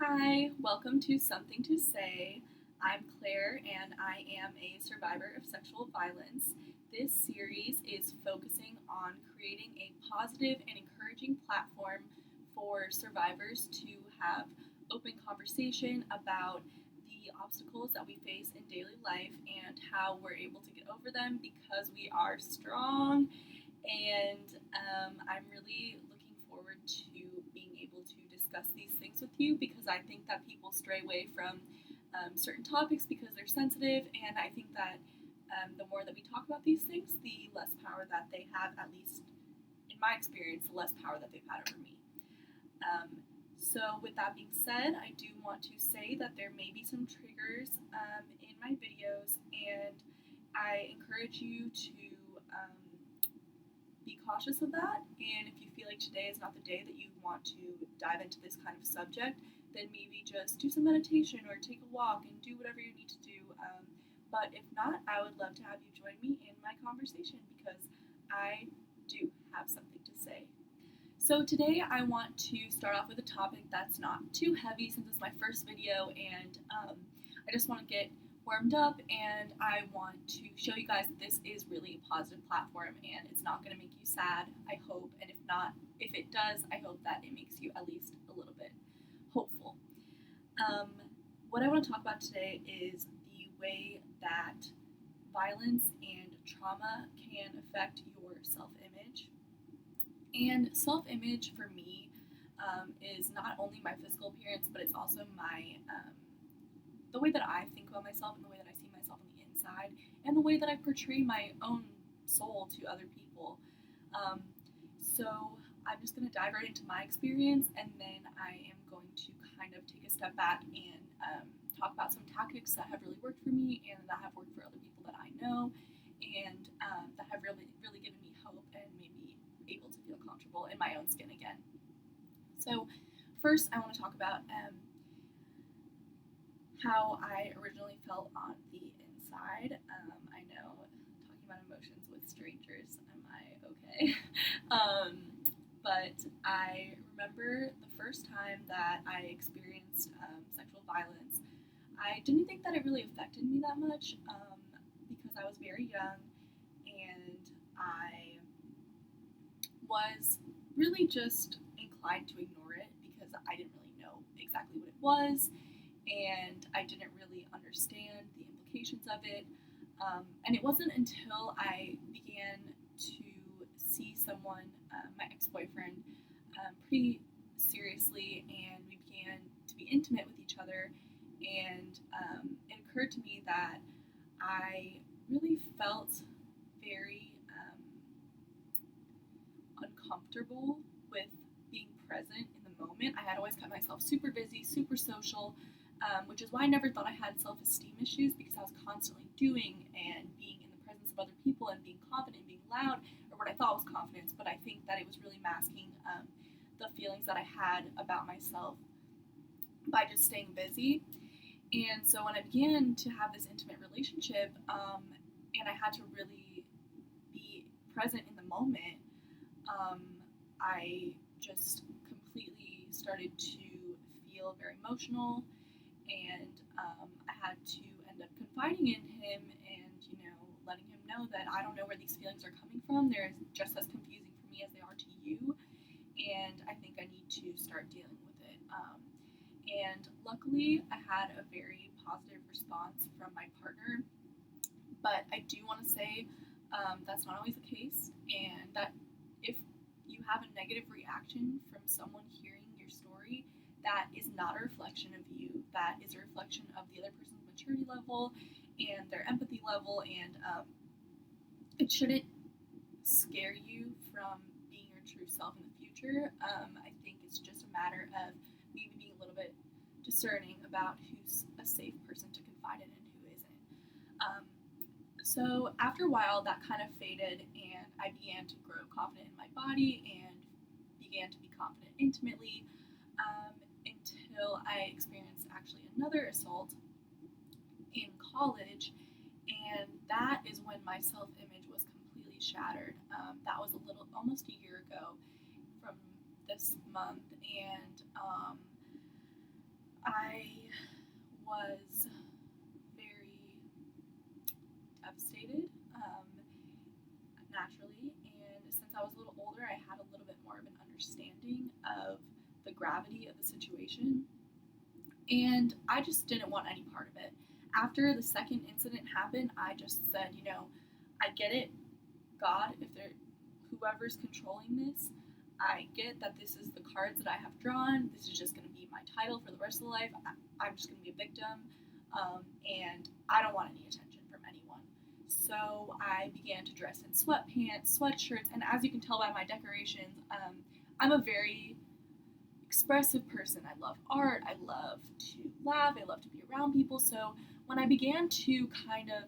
Hi, welcome to Something to Say. I'm Claire and I am a survivor of sexual violence. This series is focusing on creating a positive and encouraging platform for survivors to have open conversation about the obstacles that we face in daily life and how we're able to get over them because we are strong. And I'm really looking forward to being able to discuss these things with you because I think that people stray away from certain topics because they're sensitive, and I think that the more that we talk about these things, the less power that they have, at least in my experience, the less power that they've had over me. So, with that being said, I do want to say that there may be some triggers in my videos, and I encourage you to um, be cautious of that. And if you feel like today is not the day that you want to dive into this kind of subject, then maybe just do some meditation or take a walk and do whatever you need to do. But if not, I would love to have you join me in my conversation because I do have something to say. So today I want to start off with a topic that's not too heavy since it's my first video, and I just want to get warmed up, and I want to show you guys that this is really a positive platform and it's not going to make you sad, I hope, and if not, if it does, I hope that it makes you at least a little bit hopeful. Um, what I want to talk about today is the way that violence and trauma can affect your self-image. And self-image for me is not only my physical appearance, but it's also my the way that I think about myself and the way that I see myself on the inside, and the way that I portray my own soul to other people. Um, so I'm just going to dive right into my experience, and then I am going to kind of take a step back and talk about some tactics that have really worked for me and that have worked for other people that I know, and that have really given me hope and made me able to feel comfortable in my own skin again. So first, I want to talk about how I originally felt on the inside. I know, talking about emotions with strangers, am I okay? But I remember the first time that I experienced sexual violence. I didn't think that it really affected me that much because I was very young and I was really just inclined to ignore it because I didn't really know exactly what it was and I didn't really understand the implications of it. And it wasn't until I began to see someone, my ex boyfriend, pretty seriously, and we began to be intimate with each other. And it occurred to me that I really felt very uncomfortable with being present in the moment. I had always kept myself super busy, super social, which is why I never thought I had self-esteem issues because I was constantly doing and being in the presence of other people and being confident, being loud, or what I thought was confidence. But I think that it was really masking the feelings that I had about myself by just staying busy. And so when I began to have this intimate relationship, and I had to really be present in the moment, um, I just completely started to feel very emotional, and I had to end up confiding in him and, letting him know that I don't know where these feelings are coming from. They're just as confusing for me as they are to you, and I think I need to start dealing with it. And luckily, I had a very positive response from my partner, but I do want to say that's not always the case, and that if you have a negative reaction from someone hearing your story, that is not a reflection of you. That is a reflection of the other person's maturity level and their empathy level, and it shouldn't scare you from being your true self in the future. I think it's just a matter of maybe being a little bit discerning about who's a safe person to confide in and who isn't. So after a while, that kind of faded, and I began to grow confident in my body and began to be confident intimately until I experienced actually another assault in college, and that is when my self-image was completely shattered. That was almost a year ago from this month, and understanding of the gravity of the situation, and I just didn't want any part of it. After the second incident happened, I just said, I get it, God, if there, whoever's controlling this, I get that this is the cards that I have drawn. This is just going to be my title for the rest of the life. I'm just going to be a victim, and I don't want any attention from anyone. So I began to dress in sweatpants, sweatshirts, and as you can tell by my decorations, I'm a very expressive person. I love art. I love to laugh. I love to be around people. So when I began to kind of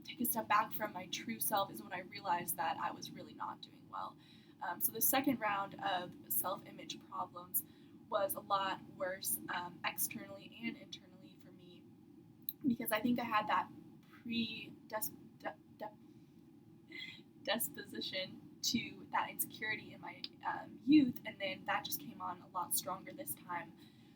take a step back from my true self is when I realized that I was really not doing well. So the second round of self-image problems was a lot worse externally and internally for me because I think I had that predisposition to that insecurity in my youth, and then that just came on a lot stronger this time.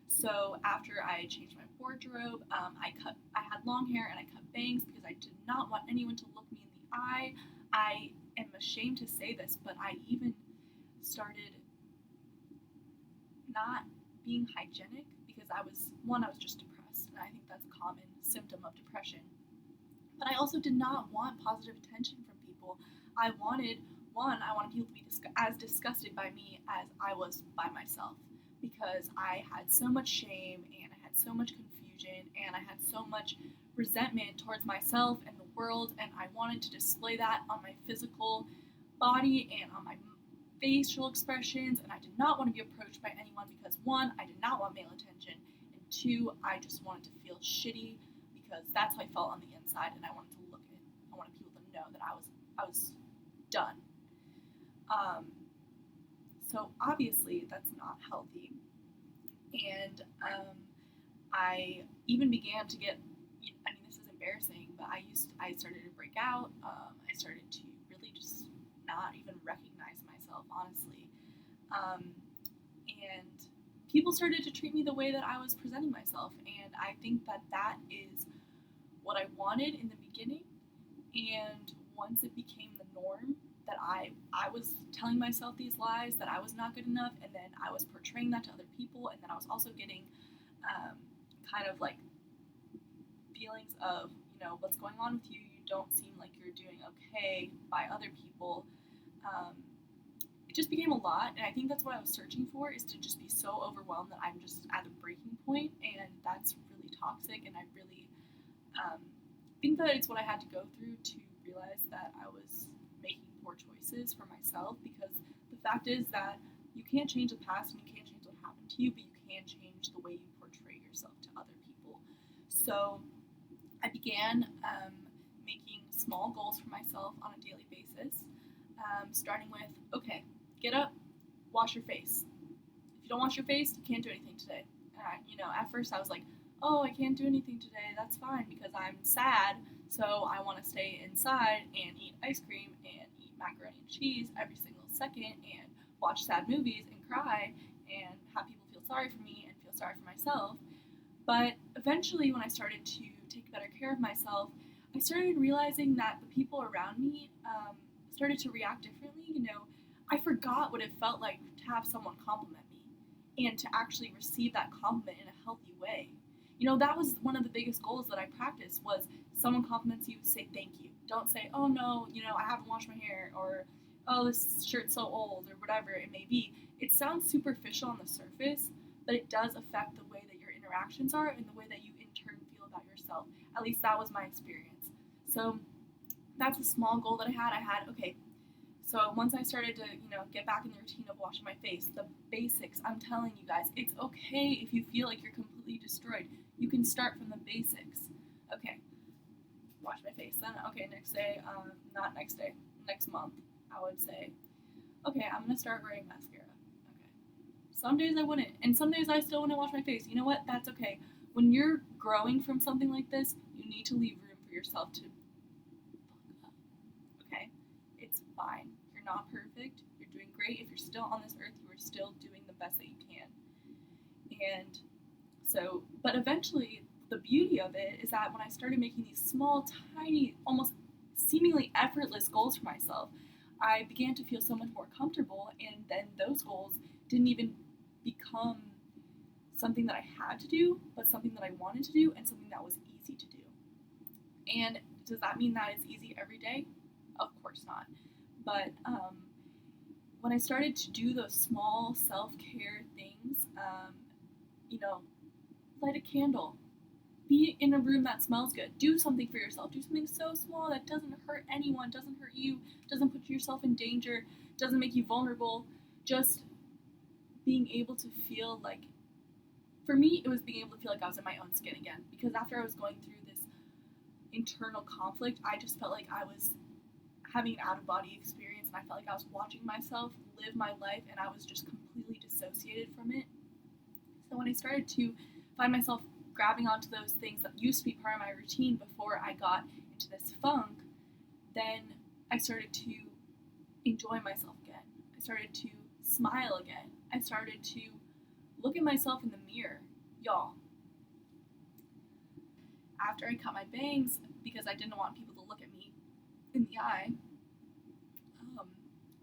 So after I changed my wardrobe, I had long hair and I cut bangs because I did not want anyone to look me in the eye. I am ashamed to say this, but I even started not being hygienic because I was just depressed, and I think that's a common symptom of depression. But I also did not want positive attention from people. I wanted people to be as disgusted by me as I was by myself because I had so much shame and I had so much confusion and I had so much resentment towards myself and the world, and I wanted to display that on my physical body and on my facial expressions, and I did not want to be approached by anyone because one, I did not want male attention, and two, I just wanted to feel shitty because that's how I felt on the inside, and I wanted people to know that I was done. So obviously that's not healthy, and I even began to get. I mean, this is embarrassing, but I started to break out. I started to really just not even recognize myself, honestly, and people started to treat me the way that I was presenting myself, and I think that is what I wanted in the beginning, and once it became the norm that I was telling myself these lies that I was not good enough, and then I was portraying that to other people, and then I was also getting kind of like feelings of, what's going on with you, you don't seem like you're doing okay by other people. It just became a lot, and I think that's what I was searching for, is to just be so overwhelmed that I'm just at a breaking point, and that's really toxic, and I really think that it's what I had to go through to realize that I was making poor choices for myself, because the fact is that you can't change the past and you can't change what happened to you, but you can change the way you portray yourself to other people. So I began making small goals for myself on a daily basis, starting with, okay, get up, wash your face. If you don't wash your face, you can't do anything today. And at first I was like, oh, I can't do anything today, that's fine, because I'm sad, so I want to stay inside and eat ice cream and eat macaroni and cheese every single second and watch sad movies and cry and have people feel sorry for me and feel sorry for myself. But eventually, when I started to take better care of myself, I started realizing that the people around me started to react differently. I forgot what it felt like to have someone compliment me and to actually receive that compliment in a healthy way. That was one of the biggest goals that I practiced, was someone compliments you, say thank you. Don't say, oh no, I haven't washed my hair, or oh, this shirt's so old, or whatever it may be. It sounds superficial on the surface, but it does affect the way that your interactions are and the way that you in turn feel about yourself. At least that was my experience. So that's a small goal that I had. Okay, so once I started to, get back in the routine of washing my face, the basics, I'm telling you guys, it's okay if you feel like you're completely destroyed. You can start from the basics. Okay, wash my face. Then, okay, next day, not next day, next month, I would say, okay, I'm going to start wearing mascara. Okay. Some days I wouldn't, and some days I still wouldn't wash my face. You know what? That's okay. When you're growing from something like this, you need to leave room for yourself to fuck up. Okay? It's fine. You're not perfect. You're doing great. If you're still on this earth, you are still doing the best that you can. And so, but eventually, the beauty of it is that when I started making these small, tiny, almost seemingly effortless goals for myself, I began to feel so much more comfortable, and then those goals didn't even become something that I had to do, but something that I wanted to do and something that was easy to do. And does that mean that it's easy every day? Of course not. But when I started to do those small self-care things, light a candle, be in a room that smells good, do something for yourself, do something so small that doesn't hurt anyone, doesn't hurt you, doesn't put yourself in danger, doesn't make you vulnerable, just being able to feel like, for me, it was being able to feel like I was in my own skin again, because after I was going through this internal conflict, I just felt like I was having an out-of-body experience, and I felt like I was watching myself live my life, and I was just completely dissociated from it. So when I started to find myself grabbing onto those things that used to be part of my routine before I got into this funk, then I started to enjoy myself again. I started to smile again. I started to look at myself in the mirror. Y'all, after I cut my bangs, because I didn't want people to look at me in the eye,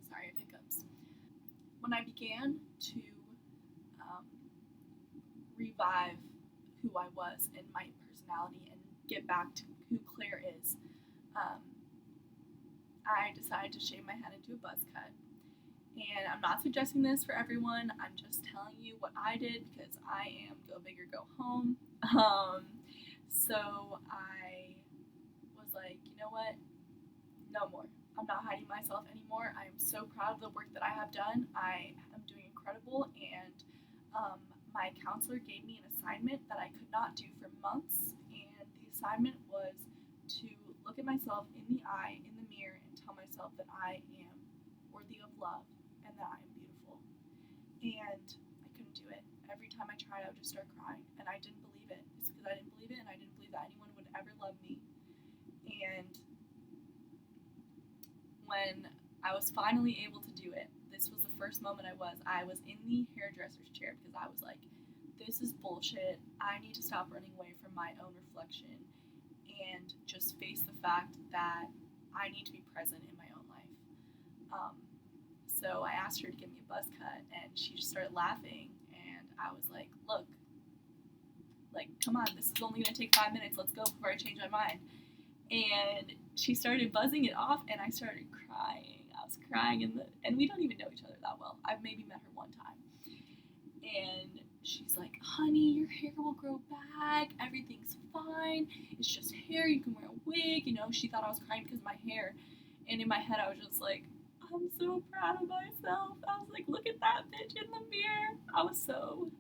sorry, I have hiccups. When I began to revive who I was and my personality and get back to who Claire is, I decided to shave my head into a buzz cut. And I'm not suggesting this for everyone. I'm just telling you what I did because I am go big or go home. So I was like, you know what? No more. I'm not hiding myself anymore. I am so proud of the work that I have done. I am doing incredible, and my counselor gave me an assignment that I could not do for months, and the assignment was to look at myself in the eye, in the mirror, and tell myself that I am worthy of love and that I am beautiful. And I couldn't do it. Every time I tried, I would just start crying, and I didn't believe it. It's because I didn't believe it, and I didn't believe that anyone would ever love me. And when I was finally able to do it, this was the first moment I was in the hairdresser's chair because I was like, this is bullshit. I need to stop running away from my own reflection and just face the fact that I need to be present in my own life. So I asked her to give me a buzz cut, and she just started laughing, and I was like, look, like, come on, this is only going to take 5 minutes. Let's go before I change my mind. And she started buzzing it off, and I started crying. I was crying, and we don't even know each other that well. I've maybe met her one time. And she's like, honey, your hair will grow back. Everything's fine. It's just hair. You can wear a wig. She thought I was crying because of my hair. And in my head, I was just like, I'm so proud of myself. I was like, look at that bitch in the mirror. I was so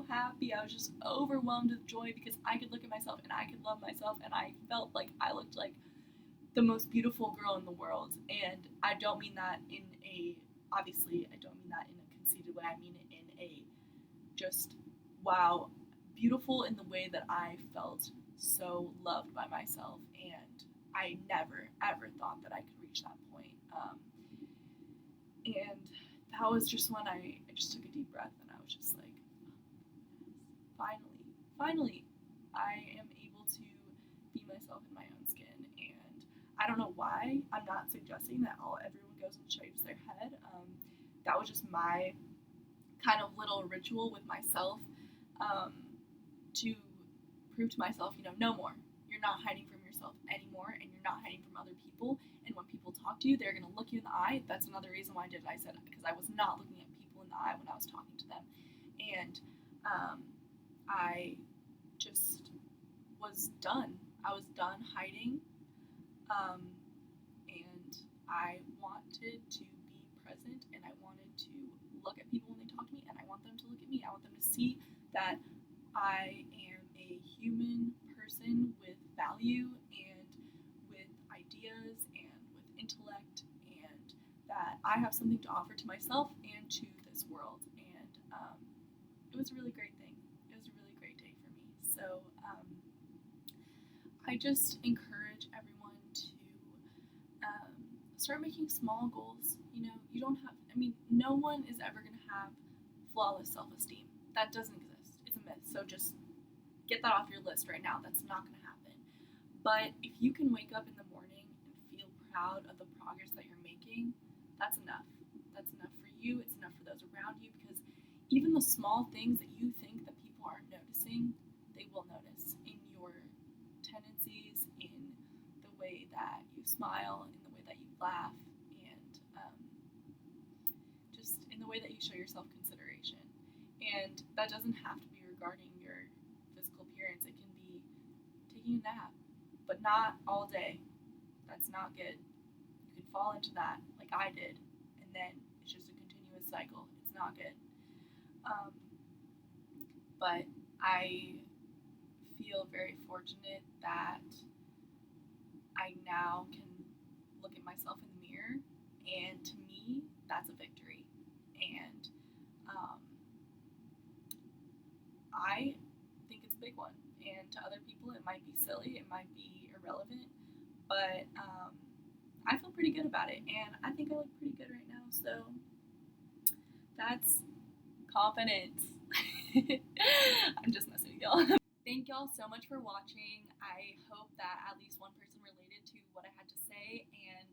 happy. I was just overwhelmed with joy because I could look at myself and I could love myself, and I felt like I looked like the most beautiful girl in the world. And I don't mean that obviously I don't mean that in a conceited way. I mean it in a just, wow, beautiful in the way that I felt so loved by myself, and I never ever thought that I could reach that point. And that was just when I just took a deep breath, and I was just like, finally, I am able to be myself in my own skin. And I don't know why. I'm not suggesting that everyone goes and shaves their head. That was just my kind of little ritual with myself, to prove to myself, no more. You're not hiding from yourself anymore, and you're not hiding from other people. And when people talk to you, they're going to look you in the eye. That's another reason why I did it. I said because I was not looking at people in the eye when I was talking to them. And I just was done. I was done hiding. And I wanted to be present, and I wanted to look at people when they talk to me, and I want them to look at me. I want them to see that I am a human person with value and with ideas and with intellect, and that I have something to offer to myself and to this world. And it was a really great thing. It was a really great day for me. So I just encourage everyone to start making small goals. You don't have, no one is ever going to have flawless self-esteem. That doesn't exist. It's a myth. So just get that off your list right now. That's not going to happen. But if you can wake up in the morning and feel proud of the progress that you're making, that's enough. That's enough for you. It's enough for those around you, because even the small things that you think that people aren't noticing, they will notice in your tendencies, in the way that you smile, in the way that you laugh, and just in the way that you show yourself consideration. And that doesn't have to be regarding your physical appearance. It can be taking a nap, but not all day. That's not good. You could fall into that like I did, and then it's just a continuous cycle. It's not good. Um, but I feel very fortunate that I now can look at myself in the mirror, and to me, that's a victory. And um, I think it's a big one. And to other people, it might be silly, it might be irrelevant, but I feel pretty good about it, and I think I look pretty good right now. So that's confidence. I'm just messing with y'all. Thank y'all so much for watching. I hope that at least one person related to what I had to say, and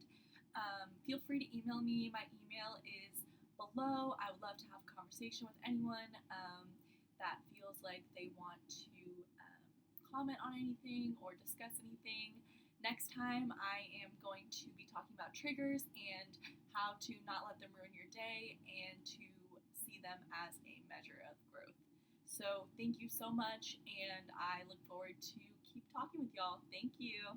feel free to email me. My email is below. I would love to have a conversation with anyone that feels like they want to comment on anything or discuss anything. Next time, I am going to be talking about triggers and how to not let them ruin your day and to see them as a measure of growth. So, thank you so much, and I look forward to keep talking with y'all. Thank you.